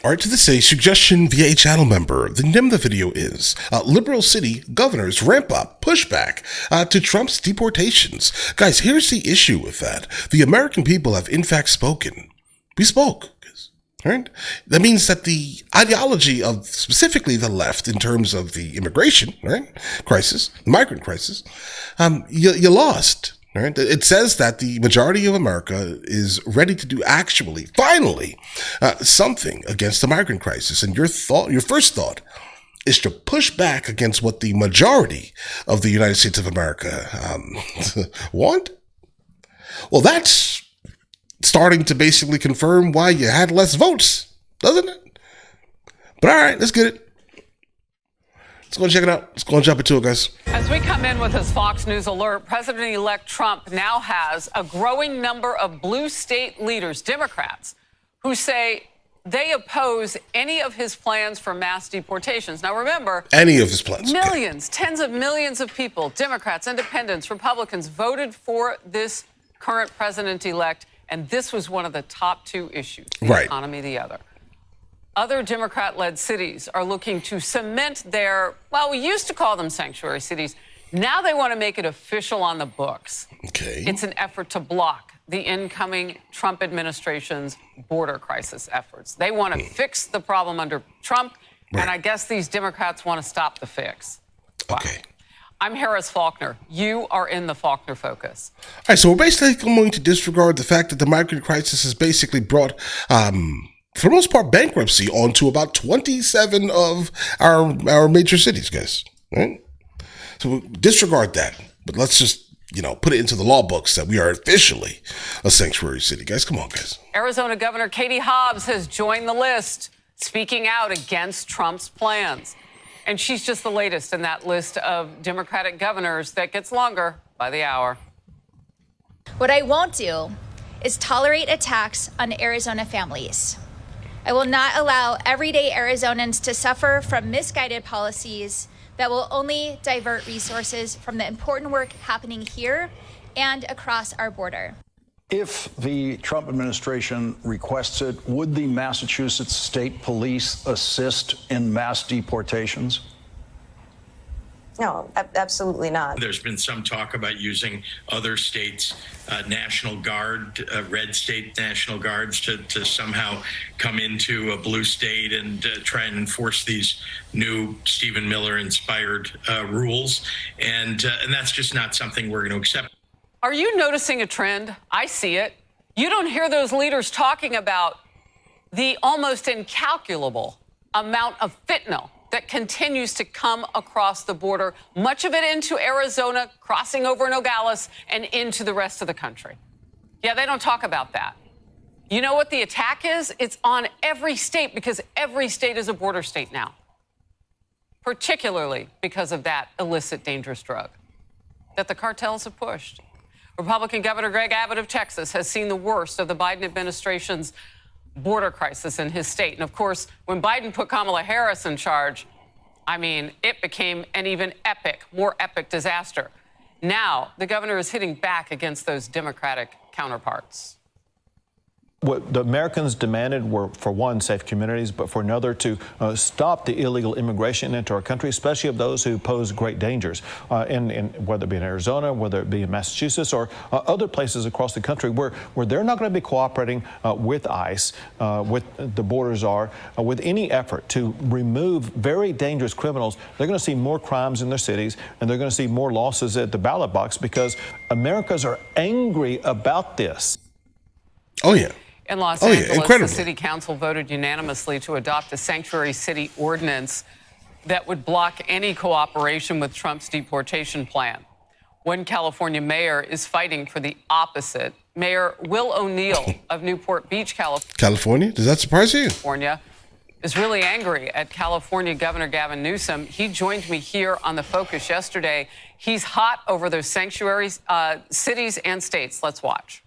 All right, to this a suggestion via a channel member. The name of the video is Liberal City Governors Ramp Up Pushback to Trump's Deportations. Guys, here's the issue with that. The American people have in fact spoken. We spoke. Right? That means that the ideology of specifically the left in terms of the immigration crisis, the migrant crisis, you lost. Right? It says that the majority of America is ready to do finally, something against the migrant crisis. And your first thought is to push back against what the majority of the United States of America want. Well, that's starting to basically confirm why you had less votes, doesn't it? But all right, let's get it. Let's go check it out. Let's go and jump into it, guys. As we come in with his Fox News alert, President-elect Trump now has a growing number of blue state leaders, Democrats, who say they oppose any of his plans for mass deportations. Now, remember, any of his plans. Millions, tens of millions of people, Democrats, independents, Republicans, voted for this current president-elect, and this was one of the top two issues, the economy the other. Other Democrat-led cities are looking to cement their, well, we used to call them sanctuary cities. Now they want to make it official on the books. Okay. It's an effort to block the incoming Trump administration's border crisis efforts. They want to fix the problem under Trump, and I guess these Democrats want to stop the fix. Wow. Okay. I'm Harris Faulkner. You are in the Faulkner Focus. All right, so we're basically going to disregard the fact that the migrant crisis has basically brought, for the most part, bankruptcy onto about 27 of our major cities, guys. Right? So we'll disregard that, but let's just, put it into the law books that we are officially a sanctuary city. Guys, come on, guys. Arizona Governor Katie Hobbs has joined the list, speaking out against Trump's plans. And she's just the latest in that list of Democratic governors that gets longer by the hour. What I won't do is tolerate attacks on Arizona families. I will not allow everyday Arizonans to suffer from misguided policies that will only divert resources from the important work happening here and across our border. If the Trump administration requests it, would the Massachusetts State Police assist in mass deportations? No, absolutely not. There's been some talk about using other states' National Guard, red state National Guards to somehow come into a blue state and try and enforce these new Stephen Miller-inspired rules. And that's just not something we're going to accept. Are you noticing a trend? I see it. You don't hear those leaders talking about the almost incalculable amount of fentanyl that continues to come across the border, much of it into Arizona, crossing over Nogales, and into the rest of the country. Yeah, they don't talk about that. You know what the attack is? It's on every state, because every state is a border state now, particularly because of that illicit, dangerous drug that the cartels have pushed. Republican Governor Greg Abbott of Texas has seen the worst of the Biden administration's border crisis in his state. And of course, when Biden put Kamala Harris in charge, it became an even more epic disaster. Now, the governor is hitting back against those Democratic counterparts. What the Americans demanded were, for one, safe communities, but for another, to stop the illegal immigration into our country, especially of those who pose great dangers, in whether it be in Arizona, whether it be in Massachusetts, or other places across the country where they're not going to be cooperating with ICE, with the borders with any effort to remove very dangerous criminals. They're going to see more crimes in their cities, and they're going to see more losses at the ballot box, because Americans are angry about this. Oh, yeah. In Los Angeles, the city council voted unanimously to adopt a sanctuary city ordinance that would block any cooperation with Trump's deportation plan. One California mayor is fighting for the opposite. Mayor Will O'Neill of Newport Beach, California? Does that surprise you? California is really angry at California Governor Gavin Newsom. He joined me here on The Focus yesterday. He's hot over those sanctuary cities and states. Let's watch.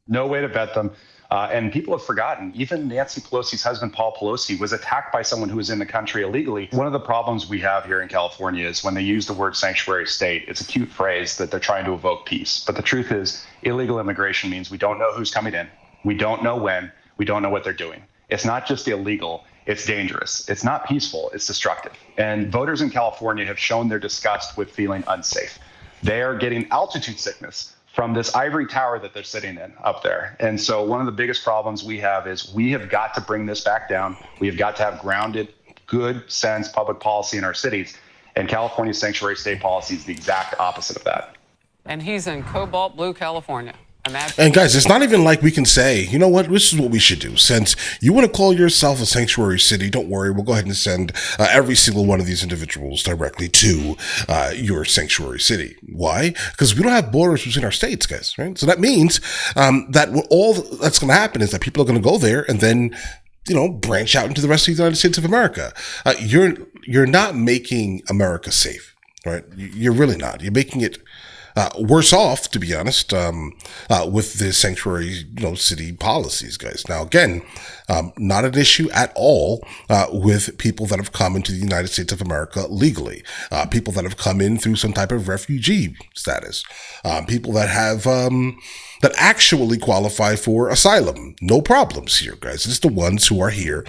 No way to vet them. And people have forgotten, even Nancy Pelosi's husband, Paul Pelosi, was attacked by someone who was in the country illegally. One of the problems we have here in California is when they use the word sanctuary state, it's a cute phrase that they're trying to evoke peace. But the truth is, illegal immigration means we don't know who's coming in. We don't know when. We don't know what they're doing. It's not just illegal, it's dangerous. It's not peaceful, it's destructive. And voters in California have shown their disgust with feeling unsafe. They are getting altitude sickness from this ivory tower that they're sitting in up there. And so one of the biggest problems we have is we have got to bring this back down. We have got to have grounded, good sense public policy in our cities. And California's sanctuary state policy is the exact opposite of that. And he's in cobalt blue California. Imagine. And guys, it's not even like we can say, you know what, this is what we should do. Since you want to call yourself a sanctuary city, don't worry, we'll go ahead and send every single one of these individuals directly to your sanctuary city. Why? Because we don't have borders between our states, guys, right? So that means that all that's going to happen is that people are going to go there and then, you know, branch out into the rest of the United States of America. You're not making America safe, right? You're really not. You're making it worse off, to be honest, with the sanctuary, city policies, guys. Now, again, not an issue at all with people that have come into the United States of America legally, people that have come in through some type of refugee status, people that have that actually qualify for asylum. No problems here, guys. It's the ones who are here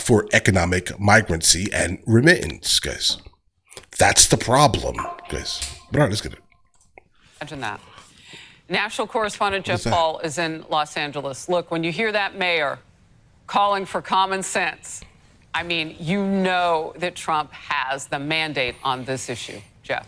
for economic migrancy and remittance, guys. That's the problem, guys. But all right, let's get it. Imagine that. National correspondent Jeff Paul is in Los Angeles. Look, when you hear that mayor calling for common sense, I mean, you know that Trump has the mandate on this issue. Jeff.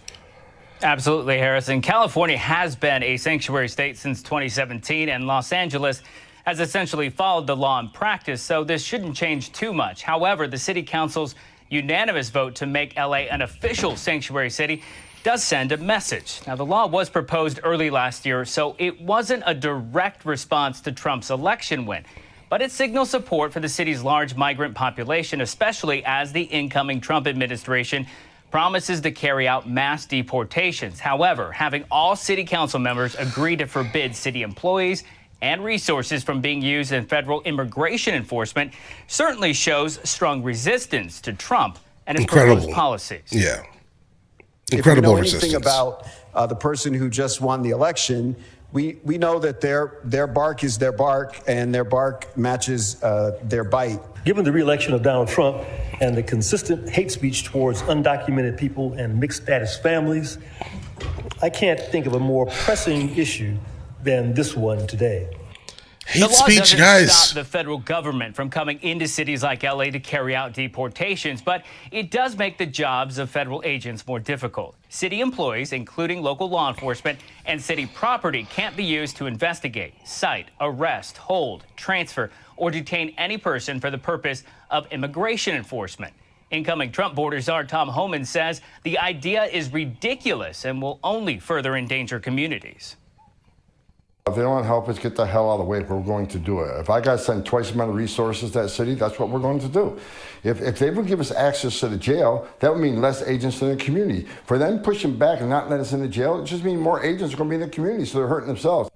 Absolutely, Harrison. California has been a sanctuary state since 2017, and Los Angeles has essentially followed the law in practice, so this shouldn't change too much. However, the city council's unanimous vote to make LA an official sanctuary city does send a message. Now, the law was proposed early last year, so it wasn't a direct response to Trump's election win, but it signals support for the city's large migrant population, especially as the incoming Trump administration promises to carry out mass deportations. However, having all city council members agree to forbid city employees and resources from being used in federal immigration enforcement certainly shows strong resistance to Trump and his proposed policies. Yeah. Incredible resistance. If we know anything about the person who just won the election, we know that their bark is their bark, and their bark matches their bite. Given the re-election of Donald Trump and the consistent hate speech towards undocumented people and mixed status families, I can't think of a more pressing issue than this one today. Hate speech, guys. Stop the federal government from coming into cities like LA to carry out deportations, but it does make the jobs of federal agents more difficult. City employees, including local law enforcement, and city property can't be used to investigate, cite, arrest, hold, transfer, or detain any person for the purpose of immigration enforcement. Incoming Trump border czar Tom Homan says the idea is ridiculous and will only further endanger communities. If they don't want to help us get the hell out of the way, we're going to do it. If I got to send twice the amount of resources to that city, that's what we're going to do. If they would give us access to the jail, that would mean less agents in the community. For them pushing back and not letting us in the jail, it just means more agents are going to be in the community, so they're hurting themselves.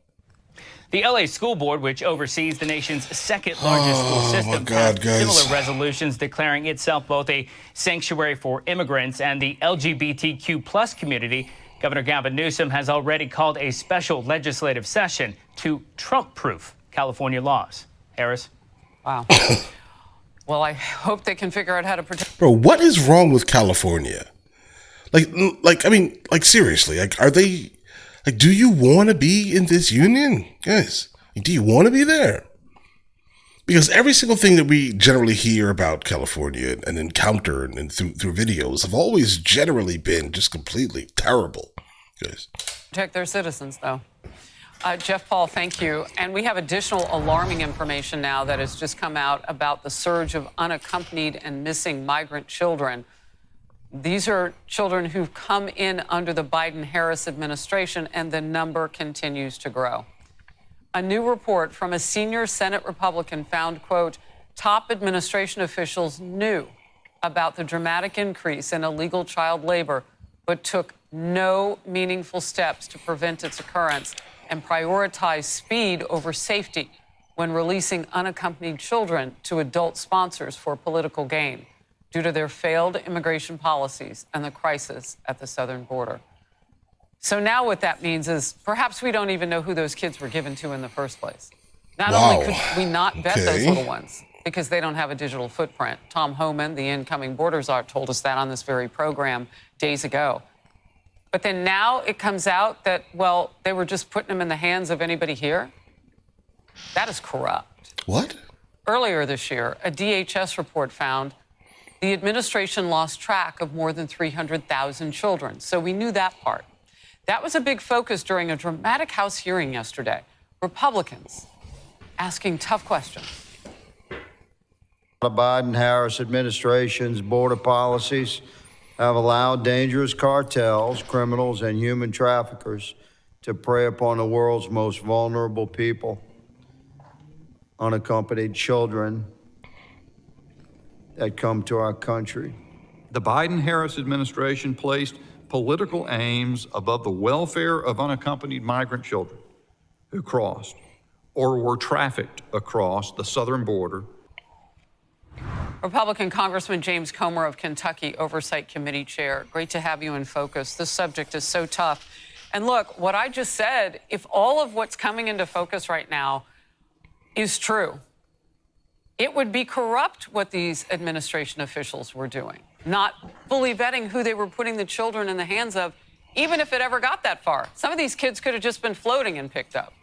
The LA School Board, which oversees the nation's second largest school system, passed similar resolutions declaring itself both a sanctuary for immigrants and the LGBTQ plus community. Governor Gavin Newsom has already called a special legislative session to Trump-proof California laws. Harris? Wow. Well, I hope they can figure out how to protect. Bro, what is wrong with California? Seriously, are they, do you want to be in this union? Guys, do you want to be there? Because every single thing that we generally hear about California and encounter and through videos have always generally been just completely terrible, guys. Protect their citizens, though. Jeff Paul, thank you. And we have additional alarming information now that has just come out about the surge of unaccompanied and missing migrant children. These are children who've come in under the Biden-Harris administration, and the number continues to grow. A new report from a senior Senate Republican found, quote, top administration officials knew about the dramatic increase in illegal child labor, but took no meaningful steps to prevent its occurrence and prioritized speed over safety when releasing unaccompanied children to adult sponsors for political gain due to their failed immigration policies and the crisis at the southern border. So now what that means is perhaps we don't even know who those kids were given to in the first place. Not only could we not vet those little ones, because they don't have a digital footprint. Tom Homan, the incoming border czar, told us that on this very program days ago. But then now it comes out that, well, they were just putting them in the hands of anybody here. That is corrupt. What? Earlier this year, a DHS report found the administration lost track of more than 300,000 children. So we knew that part. That was a big focus during a dramatic House hearing yesterday. Republicans asking tough questions. The Biden-Harris administration's border policies have allowed dangerous cartels, criminals, and human traffickers to prey upon the world's most vulnerable people, unaccompanied children that come to our country. The Biden-Harris administration placed political aims above the welfare of unaccompanied migrant children who crossed or were trafficked across the southern border. Republican Congressman James Comer of Kentucky, Oversight Committee Chair. Great to have you in focus. This subject is so tough. And look, what I just said, if all of what's coming into focus right now is true, it would be corrupt what these administration officials were doing, not fully vetting who they were putting the children in the hands of, even if it ever got that far. Some of these kids could have just been floating and picked up.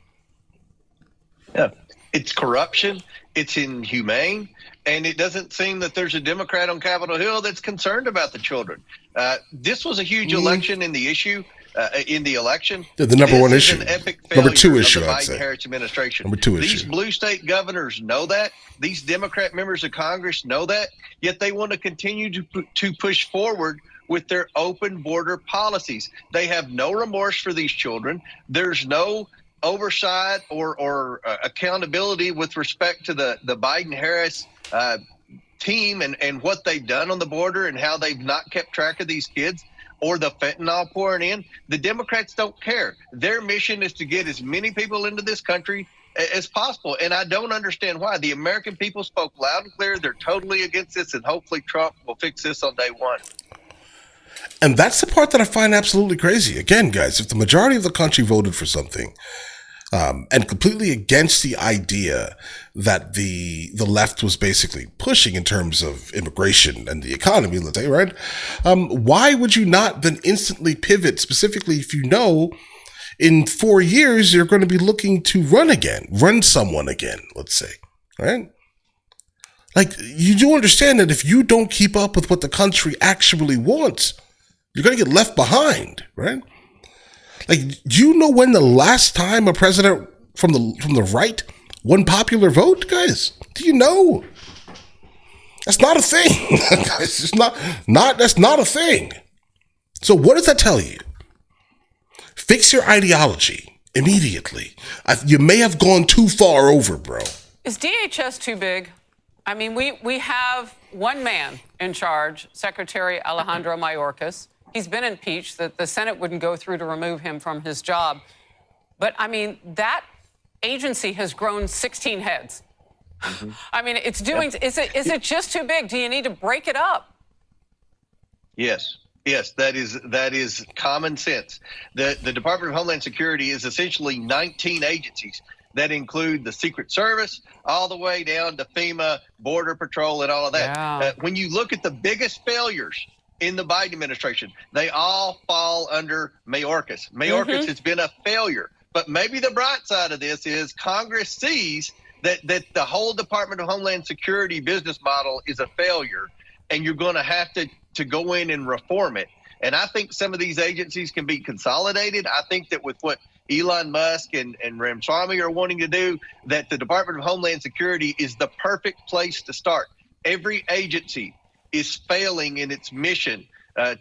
Yeah, it's corruption, it's inhumane, and it doesn't seem that there's a Democrat on Capitol Hill that's concerned about the children. This was a huge election in the issue. In the election, the number one this issue, is an epic number two failure issue, of the I'd say. Biden-Harris administration. Number two These issue. blue state governors know that. These Democrat members of Congress know that. Yet they want to continue to push forward with their open border policies. They have no remorse for these children. There's no oversight or accountability with respect to the Biden-Harris team and what they've done on the border and how they've not kept track of these kids, or the fentanyl pouring in. The Democrats don't care. Their mission is to get as many people into this country as possible. And I don't understand why. The American people spoke loud and clear. They're totally against this, and hopefully Trump will fix this on day one. And that's the part that I find absolutely crazy. Again, guys, if the majority of the country voted for something and completely against the idea that the left was basically pushing in terms of immigration and the economy, let's say, right? Why would you not then instantly pivot, specifically if you know in 4 years you're going to be looking to run someone again, let's say, right? Like, you do understand that if you don't keep up with what the country actually wants, you're going to get left behind, right? Like, do you know when the last time a president from the right won popular vote, guys? Do you know? That's not a thing, guys. It's that's not a thing. So what does that tell you? Fix your ideology immediately. You may have gone too far over, bro. Is DHS too big? I mean, we have one man in charge, Secretary Alejandro Mayorkas. He's been impeached. The Senate wouldn't go through to remove him from his job. But, I mean, that agency has grown 16 heads. Mm-hmm. I mean, it's doing, is it just too big? Do you need to break it up? Yes, that is common sense. The Department of Homeland Security is essentially 19 agencies that include the Secret Service all the way down to FEMA, Border Patrol, and all of that. Yeah. When you look at the biggest failures in the Biden administration, they all fall under Mayorkas. Mayorkas has been a failure. But maybe the bright side of this is Congress sees that the whole Department of Homeland Security business model is a failure, and you're going to have to go in and reform it. And I think some of these agencies can be consolidated. I think that with what Elon Musk and Ramaswamy are wanting to do, that the Department of Homeland Security is the perfect place to start. Every agency is failing in its mission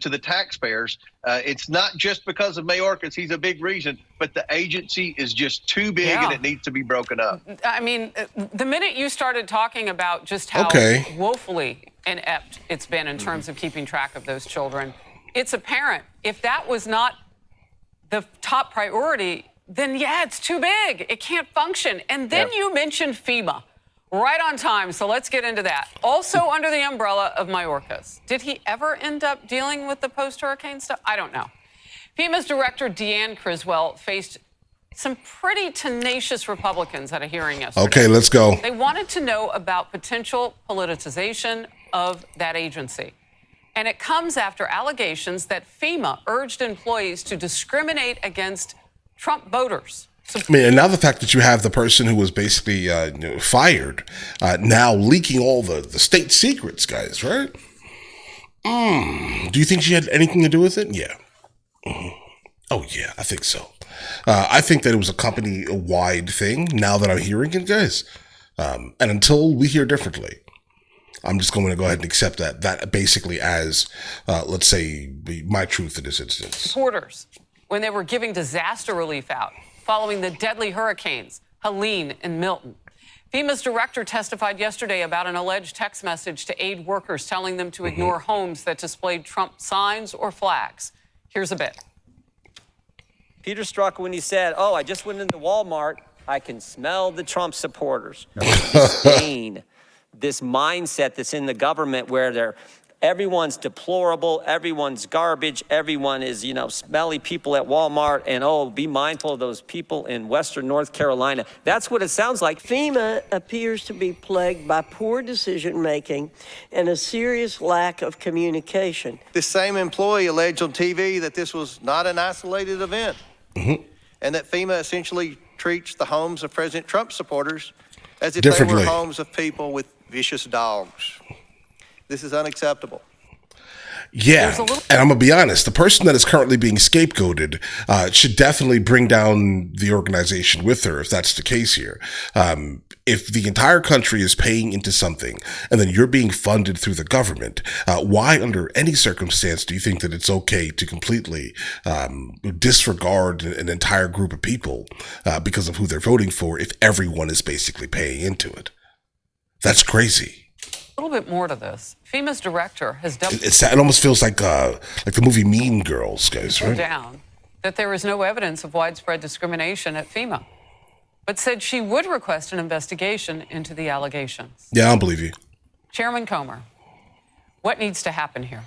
to the taxpayers. It's not just because of Mayorkas, he's a big reason, but the agency is just too big and it needs to be broken up. I mean, the minute you started talking about just how woefully inept it's been in terms of keeping track of those children, it's apparent. If that was not the top priority, then yeah, it's too big. It can't function. And then you mentioned FEMA. Right on time, so let's get into that. Also under the umbrella of Mayorkas. Did he ever end up dealing with the post-hurricane stuff? I don't know. FEMA's director, Deanne Criswell, faced some pretty tenacious Republicans at a hearing yesterday. Okay, let's go. They wanted to know about potential politicization of that agency. And it comes after allegations that FEMA urged employees to discriminate against Trump voters. I mean, and now the fact that you have the person who was basically fired now leaking all the state secrets, guys, right? Do you think she had anything to do with it? Yeah. Oh, yeah, I think so. I think that it was a company-wide thing now that I'm hearing it, guys. And until we hear differently, I'm just going to go ahead and accept that basically as, let's say, my truth in this instance. Reporters, when they were giving disaster relief out following the deadly hurricanes Helene and Milton. FEMA's director testified yesterday about an alleged text message to aid workers telling them to ignore homes that displayed Trump signs or flags. Here's a bit. Peter struck when he said, "Oh, I just went into Walmart. I can smell the Trump supporters." Disdain, this mindset that's in the government where everyone's deplorable, everyone's garbage, everyone is, smelly people at Walmart, and be mindful of those people in Western North Carolina. That's what it sounds like. FEMA appears to be plagued by poor decision-making and a serious lack of communication. This same employee alleged on TV that this was not an isolated event, and that FEMA essentially treats the homes of President Trump supporters as if they were homes of people with vicious dogs. This is unacceptable. Yeah, and I'm going to be honest, the person that is currently being scapegoated should definitely bring down the organization with her, if that's the case here. If the entire country is paying into something and then you're being funded through the government, why under any circumstance do you think that it's okay to completely disregard an entire group of people because of who they're voting for if everyone is basically paying into it? That's crazy. A little bit more to this. FEMA's director has it almost feels like the movie Mean Girls, guys, right? Down that there is no evidence of widespread discrimination at FEMA, but said she would request an investigation into the allegations. Yeah, I don't believe you. Chairman Comer, what needs to happen here?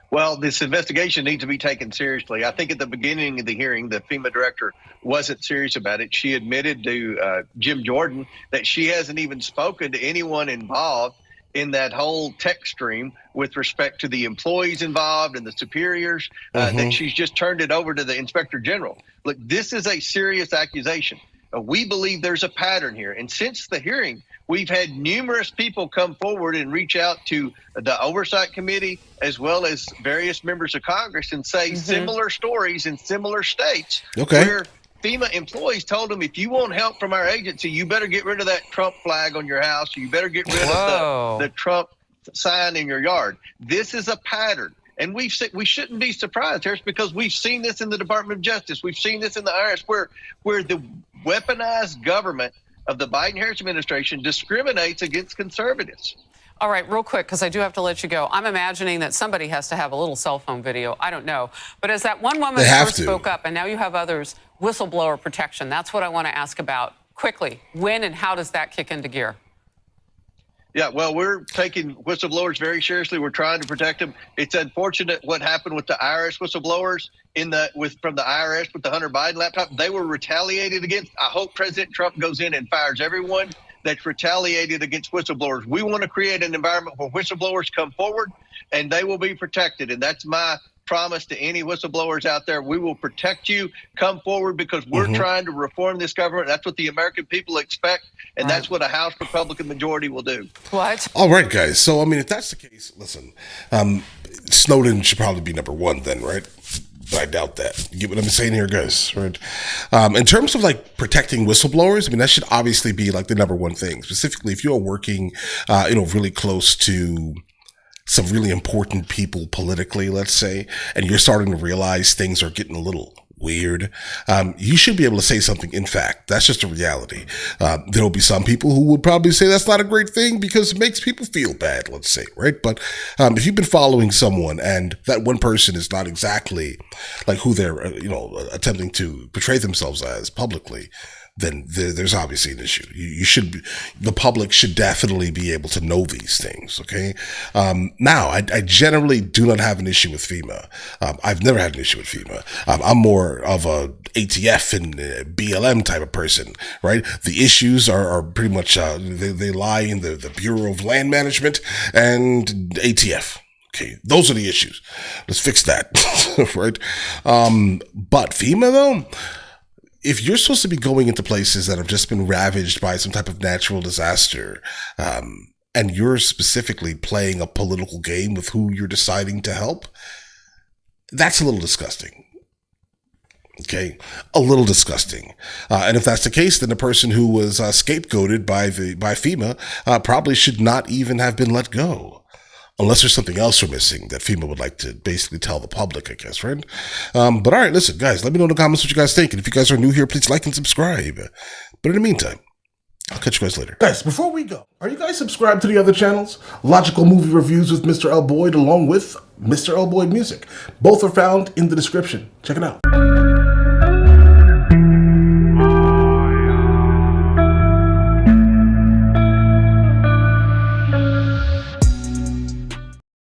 Well, this investigation needs to be taken seriously. I think at the beginning of the hearing, the FEMA director wasn't serious about it. She admitted to Jim Jordan that she hasn't even spoken to anyone involved in that whole text stream with respect to the employees involved and the superiors, that she's just turned it over to the inspector general. Look, this is a serious accusation. We believe there's a pattern here. And since the hearing, we've had numerous people come forward and reach out to the Oversight Committee as well as various members of Congress and say similar stories in similar states where FEMA employees told them, if you want help from our agency, you better get rid of that Trump flag on your house. Or you better get rid of the Trump sign in your yard. This is a pattern. And we shouldn't be surprised, Harris, because we've seen this in the Department of Justice. We've seen this in the IRS where the weaponized government of the Biden-Harris administration discriminates against conservatives. All right, real quick, because I do have to let you go. I'm imagining that somebody has to have a little cell phone video. I don't know. But as that one woman first spoke up, and now you have others, whistleblower protection, that's what I want to ask about quickly. When and how does that kick into gear? Yeah, well, we're taking whistleblowers very seriously. We're trying to protect them. It's unfortunate what happened with the IRS whistleblowers from the IRS with the Hunter Biden laptop. They were retaliated against. I hope President Trump goes in and fires everyone that's retaliated against whistleblowers. We want to create an environment where whistleblowers come forward and they will be protected. And that's my promise to any whistleblowers out there. We will protect you. Come forward, because we're trying to reform this government. That's what the American people expect, and that's what a House Republican majority will do. What? All right, guys. So, I mean, if that's the case, listen, Snowden should probably be number one then, right? But I doubt that. You get what I'm saying here, guys, right? In terms of like protecting whistleblowers, I mean, that should obviously be like the number one thing. Specifically, if you're working, really close to some really important people politically, let's say, and you're starting to realize things are getting a little weird, you should be able to say something. In fact, that's just a reality. There'll be some people who would probably say that's not a great thing because it makes people feel bad, let's say, right? But if you've been following someone and that one person is not exactly like who they're, attempting to portray themselves as publicly, then there's obviously an issue. The public should definitely be able to know these things. Okay. Now I generally do not have an issue with FEMA. I've never had an issue with FEMA. I'm more of a ATF and BLM type of person, right? The issues are pretty much, they lie in the Bureau of Land Management and ATF. Okay, those are the issues. Let's fix that, right? But FEMA, though, if you're supposed to be going into places that have just been ravaged by some type of natural disaster, and you're specifically playing a political game with who you're deciding to help, that's a little disgusting. Okay, a little disgusting. And if that's the case, then the person who was scapegoated by FEMA probably should not even have been let go. Unless there's something else we're missing that FEMA would like to basically tell the public, I guess, right? But all right, listen, guys, let me know in the comments what you guys think. And if you guys are new here, please like and subscribe. But in the meantime, I'll catch you guys later. Guys, before we go, are you guys subscribed to the other channels? Logical Movie Reviews with Mr. L. Boyd, along with Mr. L. Boyd Music. Both are found in the description. Check it out.